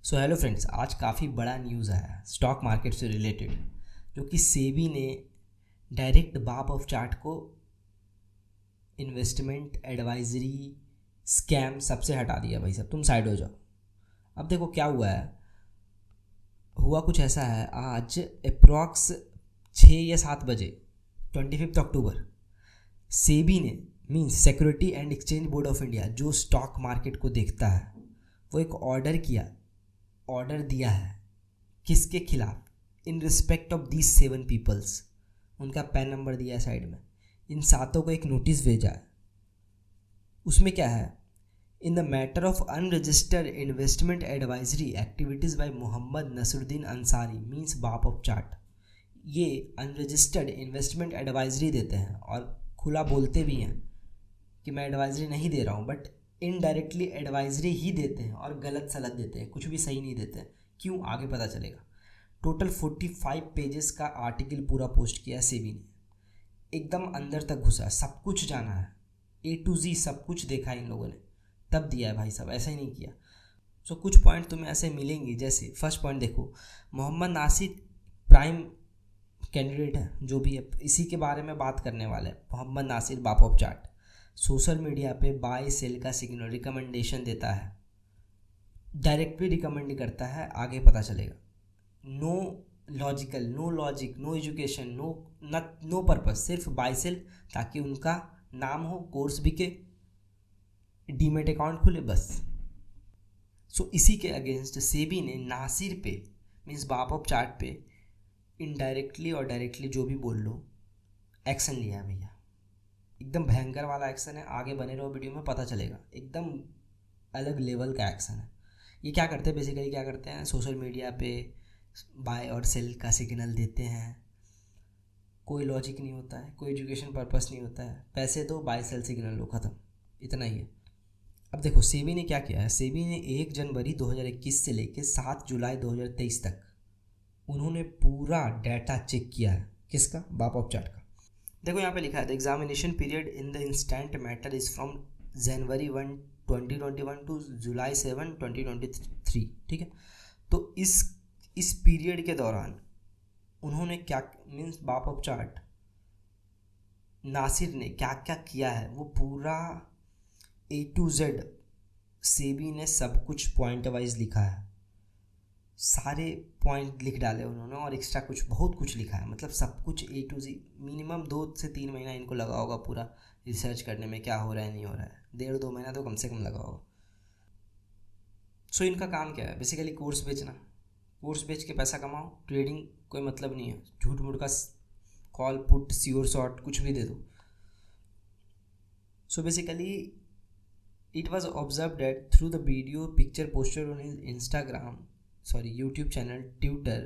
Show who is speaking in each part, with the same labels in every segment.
Speaker 1: So hello friends, आज काफ़ी बड़ा न्यूज़ आया स्टॉक मार्केट से रिलेटेड, जो कि सेबी ने डायरेक्ट बाप ऑफ चार्ट को इन्वेस्टमेंट एडवाइजरी स्कैम सबसे हटा दिया। भाई साहब तुम साइड हो जाओ। अब देखो क्या हुआ है। हुआ कुछ ऐसा है, आज अप्रॉक्स 6 या 7 बजे 25 अक्टूबर सेबी ने means security and exchange board of India, जो स्टॉक मार्केट को देखता है, वो एक ऑर्डर दिया है। किसके खिलाफ? In respect of these 7 peoples. उनका पैन नंबर दिया है साइड में। इन 7 को एक नोटिस भेजा है। उसमें क्या है? In the matter of unregistered investment advisory activities by Mohammad Nasiruddin Ansari means Baap of Chart. ये अनरजिस्टर्ड इन्वेस्टमेंट एडवाइजरी देते हैं और खुला बोलते भी हैं कि मैं एडवाइजरी नहीं दे रहा हूँ, बट इनडायरेक्टली एडवाइजरी ही देते हैं और गलत सलत देते हैं, कुछ भी सही नहीं देते हैं। क्यों, आगे पता चलेगा। टोटल 45 पेजेस का आर्टिकल पूरा पोस्ट किया है सेबी ने। एकदम अंदर तक घुसा, सब कुछ जाना है, A to Z सब कुछ देखा है इन लोगों ने, तब दिया है भाई साहब, ऐसा ही नहीं किया। सो कुछ पॉइंट तुम्हें ऐसे मिलेंगे। जैसे फर्स्ट पॉइंट देखो, मोहम्मद नासिर प्राइम कैंडिडेट है, जो भी है इसी के बारे में बात करने वाले हैं। मोहम्मद नासिर बाप ऑफ चार्ट सोशल मीडिया पे बाय सेल का सिग्नल रिकमेंडेशन देता है, डायरेक्ट भी रिकमेंड करता है, आगे पता चलेगा। No logical, no logic, no education, no purpose, सिर्फ बाय सेल ताकि उनका नाम हो, कोर्स बिके, डीमेट अकाउंट खुले, बस। सो इसी के अगेंस्ट सेबी ने नासिर पे मीन्स बाप ऑफ चार्ट पे इनडायरेक्टली और डायरेक्टली जो भी बोल लो एक्शन लिया है भैया। एकदम भयंकर वाला एक्शन है, आगे बने रहो वीडियो में पता चलेगा। एकदम अलग लेवल का एक्शन है। ये क्या करते हैं, बेसिकली क्या करते हैं, सोशल मीडिया पे बाय और सेल का सिग्नल देते हैं। कोई लॉजिक नहीं होता है, कोई एजुकेशन पर्पस नहीं होता है, पैसे दो, बाय सेल सिग्नल लो, ख़त्म, इतना ही है। अब देखो सेबी ने क्या किया है। सेबी ने 1 जनवरी 2021 से लेकर 7 जुलाई 2023 तक उन्होंने पूरा डाटा चेक किया है। किसका? बाप ऑफ चार्ट का। देखो यहाँ पे लिखा है, the examination period in the instant matter is from January 1 2021 to July 7 2023। ठीक है, तो इस पीरियड के दौरान उन्होंने क्या means Baap of chart Nasir ने क्या क्या किया है, वो पूरा A to Z सेबी ने सब कुछ पॉइंट वाइज लिखा है। सारे पॉइंट लिख डाले उन्होंने और एक्स्ट्रा कुछ बहुत कुछ लिखा है। मतलब सब कुछ A to Z। मिनिमम 2 से 3 महीना इनको लगा होगा पूरा रिसर्च करने में, क्या हो रहा है नहीं हो रहा है। 1.5-2 महीना तो कम से कम लगा होगा। सो इनका काम क्या है? बेसिकली कोर्स बेचना, कोर्स बेच के पैसा कमाओ। ट्रेडिंग कोई मतलब नहीं है, झूठ मूठ का कॉल पुट श्योर शॉर्ट कुछ भी दे दो। So basically it was observe that through the video picture poster on his YouTube channel Twitter,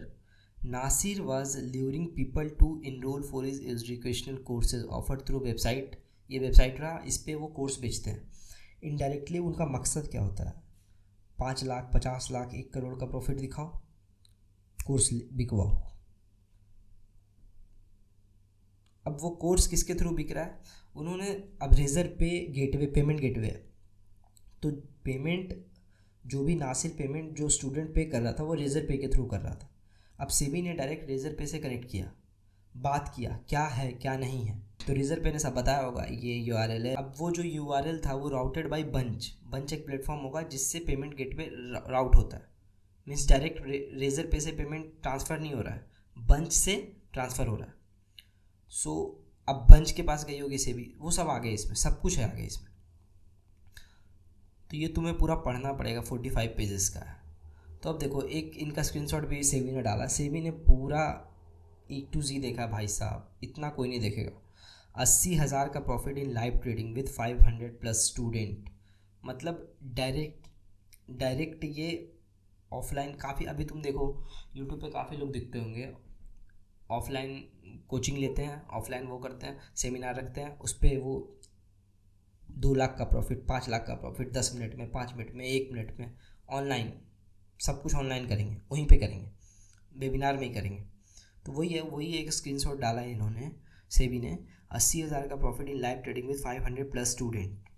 Speaker 1: Nasir was luring people to enroll for his educational courses offered through website। ये website रहा, इस पे वो course बेचते हैं। Indirectly उनका मकसद क्या होता है? 5 लाख, 50 लाख, 1 करोड़ का प्रॉफिट दिखाओ, कोर्स बिकवाओ। अब वो कोर्स किसके थ्रू बिक रहा है? उन्होंने अब रेजर पे गेटवे, पेमेंट गेटवे है, तो पेमेंट जो भी नासिर पेमेंट जो स्टूडेंट पे कर रहा था वो रेजर पे के थ्रू कर रहा था। अब सेबी ने डायरेक्ट रेजर पे से कनेक्ट किया, बात किया क्या है क्या नहीं है, तो रेजर पे ने सब बताया होगा, ये URL है। अब वो जो URL था वो राउटेड बाय बंच एक प्लेटफॉर्म होगा जिससे पेमेंट गेटवे राउट होता है। मीन्स डायरेक्ट रेजर पे से पेमेंट ट्रांसफ़र नहीं हो रहा है, बंच से ट्रांसफ़र हो रहा है। सो अब बंच के पास गई होगी सेबी, वो सब आ गए इसमें, सब कुछ है आगे इसमें। तो ये तुम्हें पूरा पढ़ना पड़ेगा, 45 पेजेस का है। तो अब देखो, एक इनका स्क्रीनशॉट भी सेबी ने डाला। सेबी ने पूरा A to Z देखा भाई साहब, इतना कोई नहीं देखेगा। 80,000 का profit in live trading with 500+ student. मतलब डायरेक्ट ये ऑफलाइन काफ़ी, अभी तुम देखो यूट्यूब पे काफ़ी लोग दिखते होंगे, ऑफलाइन कोचिंग लेते हैं, ऑफलाइन वो करते हैं, सेमिनार रखते हैं, उस पर वो 2 लाख का प्रॉफिट, 5 लाख का प्रॉफिट 10 मिनट में, 5 मिनट में, 1 मिनट में, ऑनलाइन, सब कुछ ऑनलाइन करेंगे, वहीं पे करेंगे, वेबिनार में ही करेंगे। तो वही है, वही एक स्क्रीनशॉट डाला है इन्होंने, सेबी ने। 80,000 का profit in live trading with 500+ student.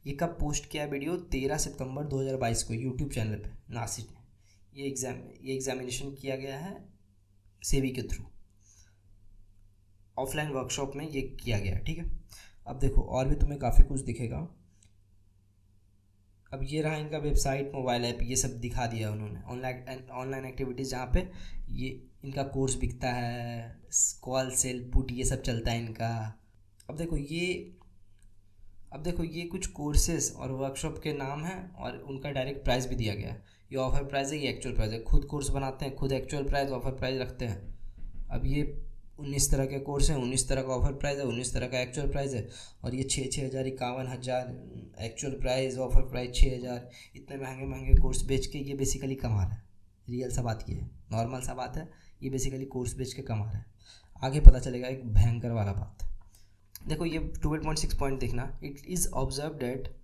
Speaker 1: ये कब पोस्ट किया वीडियो? 13 सितंबर 2022 को यूट्यूब चैनल पे नासिर ने। ये एग्जामिनेशन किया गया है सेबी के थ्रू, ऑफलाइन वर्कशॉप में ये किया गया है, ठीक है। अब देखो और भी तुम्हें काफ़ी कुछ दिखेगा। अब ये रहा इनका वेबसाइट, मोबाइल ऐप, ये सब दिखा दिया उन्होंने। ऑनलाइन एक्टिविटीज़ जहाँ पे ये इनका कोर्स बिकता है, कॉल सेल पुट ये सब चलता है इनका। अब देखो ये कुछ कोर्सेज और वर्कशॉप के नाम हैं और उनका डायरेक्ट प्राइस भी दिया गया है। ये ऑफर प्राइस है, ये एक्चुअल प्राइस है। खुद कोर्स बनाते हैं, खुद एक्चुअल प्राइस ऑफर प्राइस रखते हैं। अब ये 19 तरह के कोर्स हैं, 19 तरह का ऑफर प्राइस है, 19 तरह का एक्चुअल प्राइस है। और ये 6,000 51,000 एक्चुअल प्राइस, ऑफर प्राइस 6,000, इतने महंगे महंगे कोर्स बेच के ये बेसिकली कमा रहा है। रियल सा बात ये है, नॉर्मल सा बात है, ये बेसिकली कोर्स बेच के कमा रहा है। आगे पता चलेगा एक भयंकर वाला बात। देखो ये 12.6 पॉइंट देखना। It is observe that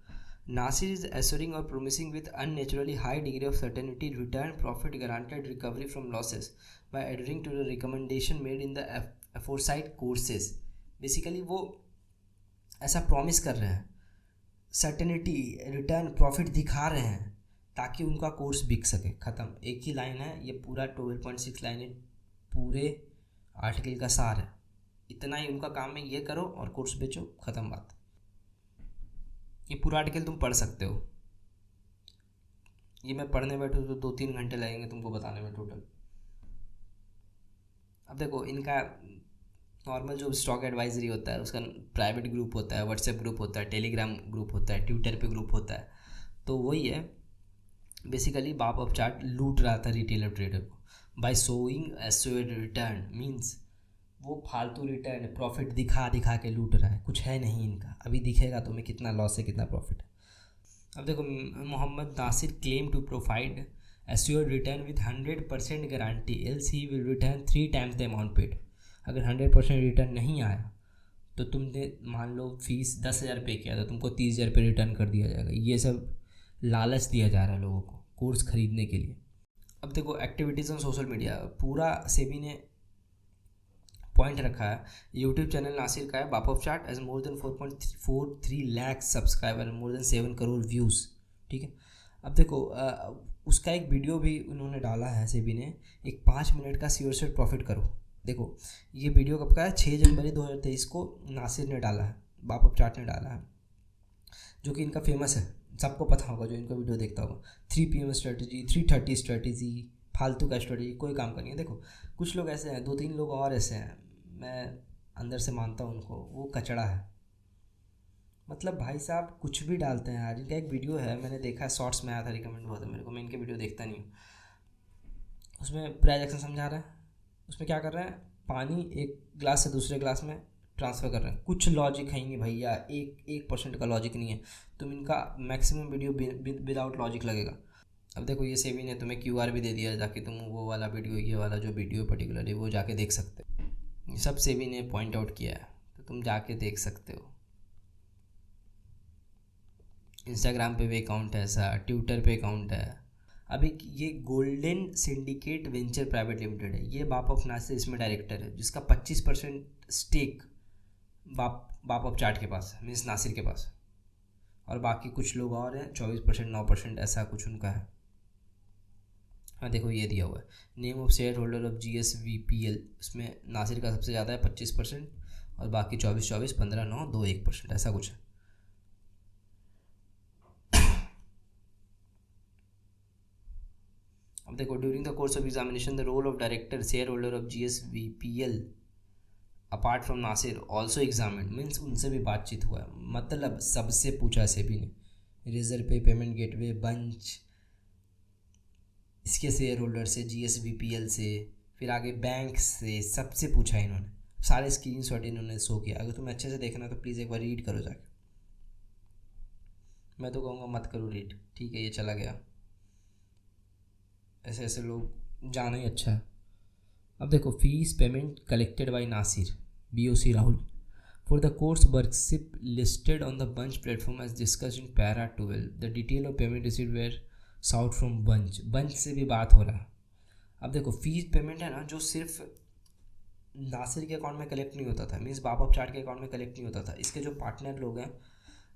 Speaker 1: Nasir is assuring or promising with unnaturally high degree of certainty return, profit, guaranteed recovery from losses by adhering to the recommendation made in the aforesaid courses। Basically वो ऐसा promise कर रहे हैं, certainty, return, profit दिखा रहे हैं ताकि उनका कोर्स बिक सके। ख़त्म, एक ही लाइन है, ये पूरा 12.6 लाइन पूरे आर्टिकल का सार है। इतना ही उनका काम है, ये करो और कोर्स बेचो, ख़त्म बात। ये पूरा आर्टिकल तुम पढ़ सकते हो। ये मैं पढ़ने बैठूँ तो 2-3 घंटे लगेंगे तुमको बताने में टोटल। अब देखो इनका नॉर्मल जो स्टॉक एडवाइजरी होता है उसका प्राइवेट ग्रुप होता है, व्हाट्सएप ग्रुप होता है, टेलीग्राम ग्रुप होता है, ट्विटर पे ग्रुप होता है। तो वही है बेसिकली, बाप ऑफ चार्ट लूट रहा था रिटेलर ट्रेडर को by showing assured return. Means वो फालतू रिटर्न, प्रॉफिट दिखा दिखा के लूट रहा है, कुछ है नहीं इनका। अभी दिखेगा तुम्हें कितना लॉस है, कितना प्रॉफिट है। अब देखो Mohammad Nasir claim to provide assured return with 100% guarantee, else he will return 3 times the amount paid. अगर 100% रिटर्न नहीं आया तो तुमने मान लो फीस 10,000 पे किया था, तुमको 30,000 पे रिटर्न कर दिया जाएगा। ये सब लालच दिया जा रहा है लोगों को कोर्स खरीदने के लिए। अब देखो एक्टिविटीज़ ऑन सोशल मीडिया, पूरा सेबी ने पॉइंट रखा है। यूट्यूब चैनल नासिर का है, Baap of Chart as more than 4.43 lakh subscriber, more than 7 crore views, ठीक है। अब देखो उसका एक वीडियो भी उन्होंने डाला है सेबी ने, एक 5 मिनट का श्योर सेट प्रॉफिट करो। देखो ये वीडियो कब का है? 6 जनवरी 2023 को नासिर ने डाला है, बाप ऑफ चार्ट ने डाला है, जो कि इनका फेमस है, सबको पता होगा जो इनका वीडियो देखता होगा। 3 PM स्ट्रेटजी, 3:30 स्ट्रेटजी, फालतू का स्ट्रेटजी, कोई काम का नहीं है। देखो कुछ लोग ऐसे हैं, 2-3 लोग और ऐसे हैं, मैं अंदर से मानता हूँ उनको, वो कचड़ा है। मतलब भाई साहब कुछ भी डालते हैं यार। इनका एक वीडियो है, मैंने देखा है, शॉर्ट्स में आया था, रिकमेंड हुआ था मेरे को, मैं इनके वीडियो देखता नहीं हूँ। उसमें प्राइस एक्शन समझा रहा है, उसमें क्या कर रहे हैं, पानी एक ग्लास से दूसरे ग्लास में ट्रांसफ़र कर रहे हैं। कुछ लॉजिक है नहीं भैया, 1% का लॉजिक नहीं है। तुम इनका मैक्सिमम वीडियो विदाउट लॉजिक लगेगा। अब देखो ये सेबी ने तुम्हें QR भी दे दिया, जाके तुम वो वाला वीडियो, ये वाला जो वीडियो पर्टिकुलरली वो जाके देख सकते हो। ये सब सेबी ने पॉइंट आउट किया है, तो तुम जाके देख सकते हो। इंस्टाग्राम पे भी अकाउंट है ऐसा, ट्विटर पे अकाउंट है। अभी ये golden syndicate venture private limited है, ये बाप ऑफ नासिर इसमें डायरेक्टर है, जिसका 25% स्टेक बाप ऑफ चार्ट के पास है, मीन्स नासिर के पास है। और बाकी कुछ लोग और हैं, 24%, 9% ऐसा कुछ उनका है। हाँ देखो ये दिया हुआ है, name of share holder of GSVPL, इसमें नासिर का सबसे ज़्यादा है 25% और बाकी 24, 15, 9, 2, 1% ऐसा कुछ है। अब देखो during the course of examination the role of director shareholder of GSVPL apart from Nasir also examine, means उनसे भी बातचीत हुआ है, मतलब सबसे पूछा सेबी ने, रिजर्व पे, पेमेंट गेटवे, बंच, इसके शेयर होल्डर से, GSVPL से, फिर आगे बैंक से, सबसे पूछा है इन्होंने। सारे स्क्रीनशॉट इन्होंने शो किया। अगर तुम्हें अच्छे से देखना तो प्लीज़ एक बार रीड करो जाके। मैं तो कहूँगा मत करो रीड, ठीक है, ये चला गया। ऐसे ऐसे लोग जाना ही अच्छा है। अब देखो fees payment collected by Nasir BOC Rahul for the course workshop listed on the Bunch platform as discussed in para 12। The detail of payment received were sought from Bunch से भी बात हो रहा है। अब देखो फीस पेमेंट है ना, जो सिर्फ नासिर के अकाउंट में कलेक्ट नहीं होता था, मीन्स बाप ऑफ चार्ट के अकाउंट में कलेक्ट नहीं होता था। इसके जो पार्टनर लोग हैं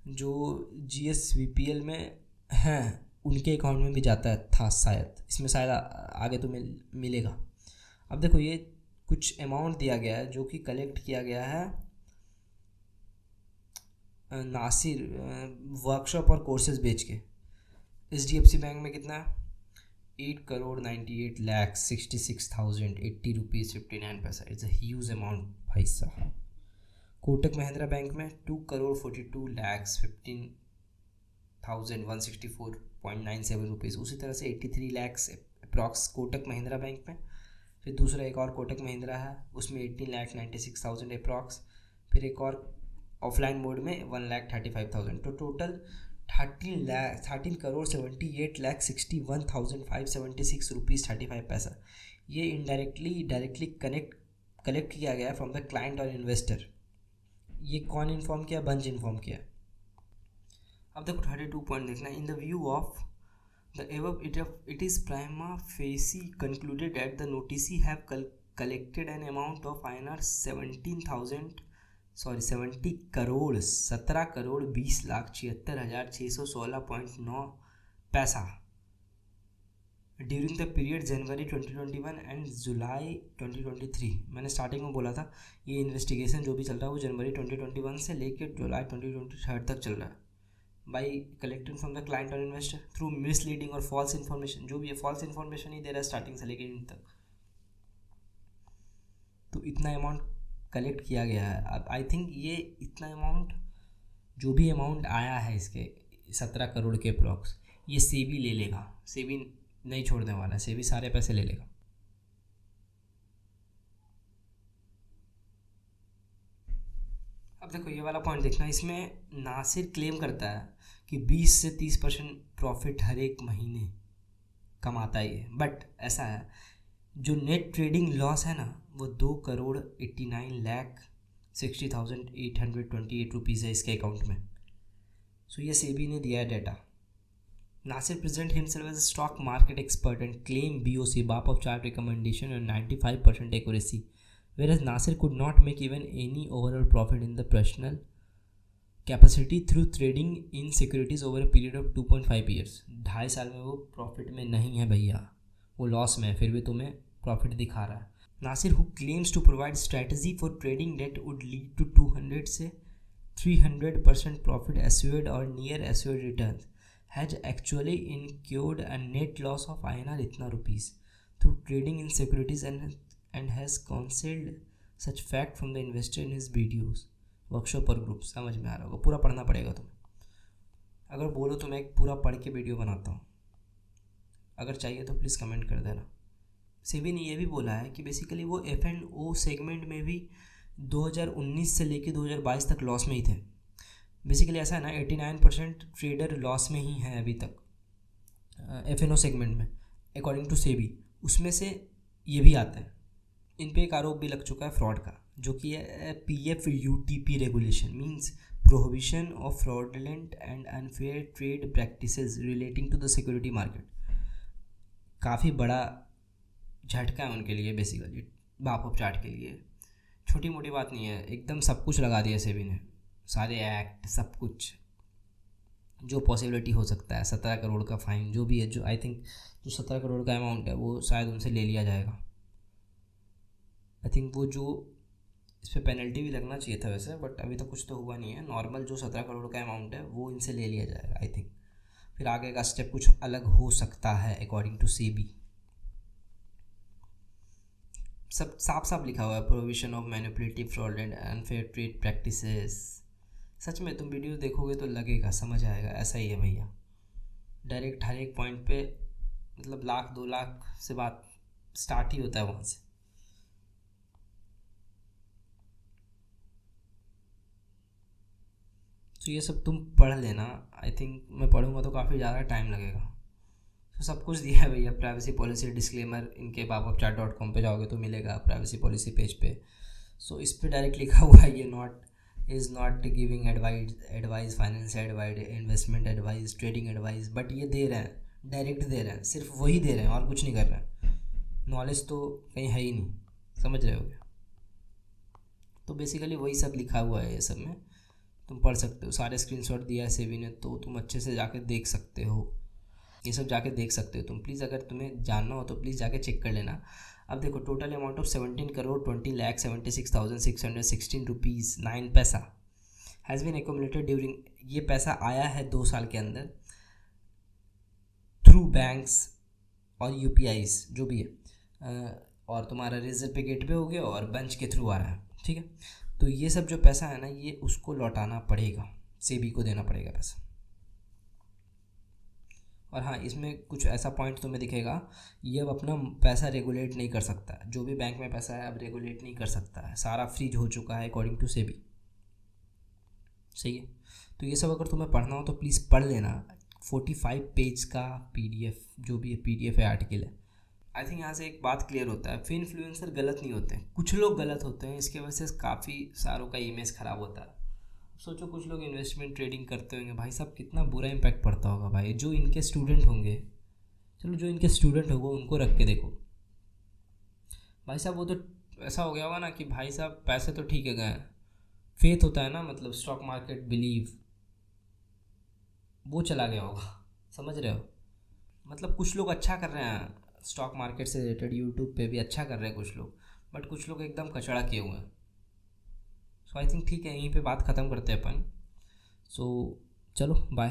Speaker 1: जो GSVPL में हैं उनके अकाउंट में भी जाता है था शायद, इसमें शायद आगे तो मिलेगा। अब देखो ये कुछ अमाउंट दिया गया है जो कि कलेक्ट किया गया है नासिर वर्कशॉप और कोर्सेज बेच के। HDFC बैंक में कितना है? 8,98,66,080 रुपीज़ 59 पैसा। इट्स अ ह्यूज अमाउंट भाई साहब। कोटक महिंद्रा बैंक में 2,42,15,164.97 रुपीज़। उसी तरह से 83 लाख अप्रॉक्स कोटक महिंद्रा बैंक में। फिर दूसरा एक और कोटक महिंद्रा है, उसमें 18,96,000 अप्रॉक्स। फिर एक और ऑफलाइन मोड में 1,35,000। तो टोटल 13,78,61,576 रुपीज़ 35 पैसा। ये डायरेक्टली कलेक्ट किया गया फ्रॉम द क्लाइंट और इन्वेस्टर। ये कौन इन्फॉर्म किया? बंच इन्फॉर्म किया। अब देखो 32 पॉइंट देखना। In the view of the above it is prima facie concluded that the noticee have collected an amount of INR 70 crore 17,20,76,616.9 पैसा during the period January 2021 and July 2023। मैंने starting में बोला था ये इन्वेस्टिगेशन जो भी चल रहा है वो जनवरी 2021 से लेकर जुलाई 2023 तक चल रहा है। By collecting from the client और इन्वेस्टर थ्रू मिसलीडिंग और फॉल्स इन्फॉर्मेशन। जो भी है फॉल्स इन्फॉर्मेशन ही दे रहा है स्टार्टिंग से लेकर इन तक। तो इतना अमाउंट कलेक्ट किया गया है। अब आई थिंक ये इतना अमाउंट जो भी अमाउंट आया है इसके 17 करोड़ के अप्रॉक्स, ये सेबी ले लेगा। सेबी नहीं छोड़ने वाला है, सेबी सारे पैसे ले लेगा। अब देखो ये वाला पॉइंट देखना। इसमें नासिर क्लेम करता है कि 20 से 30% प्रॉफिट हर एक महीने कमाता ही है, बट ऐसा है जो नेट ट्रेडिंग लॉस है ना वो 2,89,60,828 रुपीज़ है इसके अकाउंट में। सो ये सेबी ने दिया है data. Nasir present himself as a stock market expert and claim BOC BAP of chart recommendation and 95% accuracy, whereas Nasir could not make even any overall profit in the personal capacity through trading in securities over a period of 2.5 years। 2.5 साल में वो profit में नहीं है भैया, वो loss में है, फिर भी तुम्हें प्रॉफिट दिखा रहा है। Nasir who claims to provide strategy for trading that would lead to 200 से 300% profit assured or near assured returns has actually incurred a net loss of INR इतना rupees through trading in securities and has concealed such fact from the investor in his videos workshop और group. समझ में आ रहा होगा, पूरा पढ़ना पड़ेगा तुम्हें। अगर बोलो तो मैं एक पूरा पढ़ के वीडियो बनाता हूँ, अगर चाहिए तो प्लीज़ कमेंट कर देना। सेबी ने ये भी बोला है कि बेसिकली वो F&O सेगमेंट में भी 2019 से लेकर 2022 तक लॉस में ही थे। बेसिकली ऐसा है ना, 89% ट्रेडर लॉस में ही है अभी तक F&O सेगमेंट में अकॉर्डिंग टू सेबी। उसमें से ये भी आता है। इन पे एक आरोप भी लग चुका है फ्रॉड का, जो कि है PFUTP regulation, means prohibition of fraudulent and unfair trade practices relating to the security market. काफ़ी बड़ा झटका है उनके लिए, बेसिकली बाप ऑफ चार्ट के लिए। छोटी मोटी बात नहीं है, एकदम सब कुछ लगा दिया सेबी ने, सारे एक्ट सब कुछ जो पॉसिबिलिटी हो सकता है। 17 करोड़ का फाइन जो भी है, जो आई थिंक जो 17 करोड़ का अमाउंट है वो शायद उनसे ले लिया जाएगा। आई थिंक वो जो इस पर पेनल्टी भी लगना चाहिए था वैसे, बट अभी तक कुछ तो हुआ नहीं है। नॉर्मल जो 17 करोड़ का अमाउंट है वो इनसे ले लिया जाएगा आई थिंक। फिर आगे का स्टेप कुछ अलग हो सकता है अकॉर्डिंग टू सेबी। सब साफ साफ लिखा हुआ है, prohibition of manipulative fraudulent and unfair trade practices. सच में तुम वीडियो देखोगे तो लगेगा, समझ आएगा, ऐसा ही है भैया। डायरेक्ट हर एक पॉइंट पे मतलब 1,00,000 2,00,000 से बात स्टार्ट ही होता है वहाँ से। तो ये सब तुम पढ़ लेना। आई थिंक मैं पढ़ूंगा तो काफ़ी ज़्यादा टाइम लगेगा। तो सब कुछ दिया है भैया, प्राइवेसी पॉलिसी डिस्क्लेमर इनके babofchat.com पे जाओगे तो मिलेगा प्राइवेसी पॉलिसी पेज पे। सो इस पे डायरेक्ट लिखा हुआ है ये is not giving advice financial advice, investment advice, trading advice. But ये दे रहे हैं, डायरेक्ट दे रहे हैं, सिर्फ वही दे रहे हैं और कुछ नहीं कर रहे हैं। नॉलेज तो कहीं है ही नहीं, समझ रहे हो क्या? तो बेसिकली वही सब लिखा हुआ है ये सब में। तुम पढ़ सकते हो, सारे स्क्रीनशॉट दिया है सेबी ने, तो तुम अच्छे से जाके देख सकते हो, ये सब जाके देख सकते हो तुम। प्लीज़ अगर तुम्हें जानना हो तो प्लीज़ जाके चेक कर लेना। अब देखो, टोटल अमाउंट ऑफ 17,20,76,616 रुपीज़ 9 पैसा हैज़ बीन एक्यूमुलेटेड ड्यूरिंग, ये पैसा आया है 2 साल के अंदर थ्रू बैंक्स और यूपीआईज जो भी है, और तुम्हारा रिजर्व पे गेटवे हो गया और बेंच के थ्रू आ रहा है, ठीक है। तो ये सब जो पैसा है ना, ये उसको लौटाना पड़ेगा, सेबी को देना पड़ेगा पैसा। और हाँ, इसमें कुछ ऐसा पॉइंट तुम्हें दिखेगा, ये अब अपना पैसा रेगुलेट नहीं कर सकता, जो भी बैंक में पैसा है अब रेगुलेट नहीं कर सकता है, सारा फ्रीज हो चुका है अकॉर्डिंग टू सेबी, सही है। तो ये सब अगर तुम्हें पढ़ना हो तो प्लीज़ पढ़ लेना, 45 पेज का PDF, जो भी है PDF है, आर्टिकल है। आई थिंक यहाँ से एक बात क्लियर होता है, फिर इन्फ्लुएंसर गलत नहीं होते हैं, कुछ लोग गलत होते हैं, इसके वजह से काफ़ी सारों का इमेज ख़राब होता है। सोचो कुछ लोग इन्वेस्टमेंट ट्रेडिंग करते होंगे, भाई साहब कितना बुरा इम्पैक्ट पड़ता होगा भाई। जो इनके स्टूडेंट होंगे, चलो जो इनके स्टूडेंट होंगे उनको रख के देखो भाई साहब, वो तो ऐसा हो गया होगा ना कि भाई साहब पैसे तो ठीक है गए, फेथ होता है ना, मतलब स्टॉक मार्केट बिलीव, वो चला गया होगा, समझ रहे हो। मतलब कुछ लोग अच्छा कर रहे हैं स्टॉक मार्केट से रिलेटेड, यूट्यूब पे भी अच्छा कर रहे हैं कुछ लोग, बट कुछ लोग एकदम कचड़ा किए हुए हैं। सो आई थिंक ठीक है, यहीं पे बात ख़त्म करते हैं अपन। सो चलो बाय।